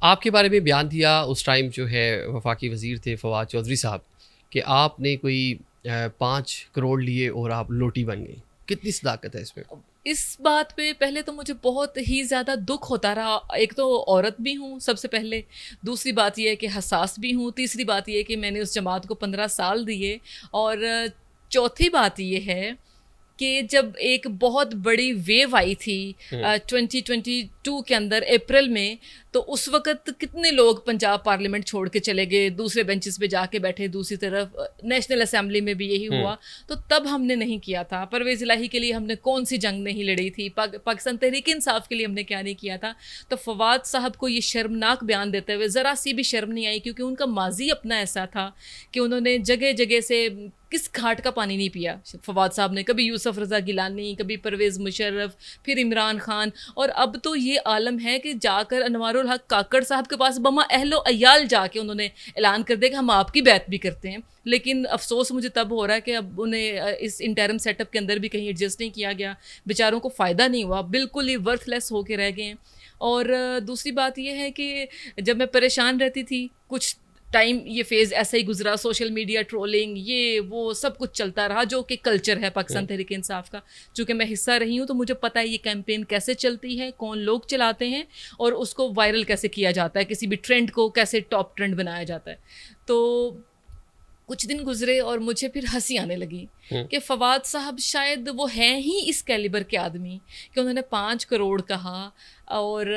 آپ کے بارے میں بیان دیا اس ٹائم جو ہے وفاقی وزیر تھے فواد چودھری صاحب کہ آپ نے کوئی 5 کروڑ لیے اور آپ لوٹی بن گئی. کتنی صداقت ہے اس میں؟ اس بات پہ پہلے تو مجھے بہت ہی زیادہ دکھ ہوتا رہا. ایک تو عورت بھی ہوں سب سے پہلے، دوسری بات یہ ہے کہ حساس بھی ہوں، تیسری بات یہ ہے کہ میں نے اس جماعت کو 15 سال دیے، اور چوتھی بات یہ ہے کہ جب ایک بہت بڑی ویو آئی تھی 2022 کے اندر اپریل میں، تو اس وقت کتنے لوگ پنجاب پارلیمنٹ چھوڑ کے چلے گئے، دوسرے بینچز پہ جا کے بیٹھے، دوسری طرف نیشنل اسمبلی میں بھی یہی ہوا. تو تب ہم نے نہیں کیا تھا. پرویز الہی کے لیے ہم نے کون سی جنگ نہیں لڑی تھی، پاکستان تحریک انصاف کے لیے ہم نے کیا نہیں کیا تھا. تو فواد صاحب کو یہ شرمناک بیان دیتے ہوئے ذرا سی بھی شرم نہیں آئی، کیونکہ ان کا ماضی اپنا ایسا تھا کہ انہوں نے جگہ جگہ سے کس گھاٹ کا پانی نہیں پیا. فواد صاحب نے کبھی یوسف رضا گیلانی، کبھی پرویز مشرف، پھر عمران خان، اور اب تو یہ عالم ہے کہ جا کر انوار الحق کاکڑ صاحب کے پاس بما اہل و عیال جا کے انہوں نے اعلان کر دیا کہ ہم آپ کی بیعت بھی کرتے ہیں. لیکن افسوس مجھے تب ہو رہا ہے کہ اب انہیں اس انٹرم سیٹ اپ کے اندر بھی کہیں ایڈجسٹ نہیں کیا گیا. بیچاروں کو فائدہ نہیں ہوا، بالکل ہی ورتھ لیس ہو کے رہ گئے ہیں. اور دوسری بات یہ ہے کہ جب میں پریشان رہتی تھی کچھ ٹائم، یہ فیز ایسا ہی گزرا، سوشل میڈیا ٹرولنگ یہ وہ سب کچھ چلتا رہا، جو کہ کلچر ہے پاکستان تحریک انصاف کا. چونکہ میں حصہ رہی ہوں تو مجھے پتہ ہے یہ کیمپین کیسے چلتی ہے، کون لوگ چلاتے ہیں، اور اس کو وائرل کیسے کیا جاتا ہے، کسی بھی ٹرینڈ کو کیسے ٹاپ ٹرینڈ بنایا جاتا ہے. تو کچھ دن گزرے اور مجھے پھر ہنسی آنے لگی کہ فواد صاحب شاید وہ ہیں ہی اس کیلیبر کے آدمی کہ انہوں نے 5 کروڑ کہا، اور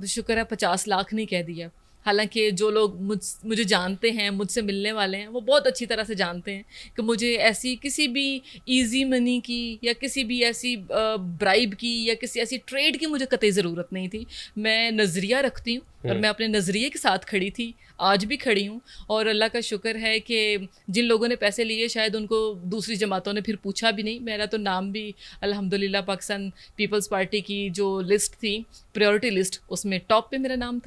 شکر ہے 50 لاکھ نہیں کہہ دیا. حالانکہ جو لوگ مجھے جانتے ہیں، مجھ سے ملنے والے ہیں، وہ بہت اچھی طرح سے جانتے ہیں کہ مجھے ایسی کسی بھی ایزی منی کی یا کسی بھی ایسی برائب کی یا کسی ایسی ٹریڈ کی مجھے قطعی ضرورت نہیں تھی. میں نظریہ رکھتی ہوں اور میں اپنے نظریے کے ساتھ کھڑی تھی، آج بھی کھڑی ہوں. اور اللہ کا شکر ہے کہ جن لوگوں نے پیسے لیے شاید ان کو دوسری جماعتوں نے پھر پوچھا بھی نہیں. میرا تو نام بھی الحمدللہ پاکستان پیپلز پارٹی کی جو لسٹ تھی، پریورٹی لسٹ، اس میں ٹاپ پہ میرا نام تھا.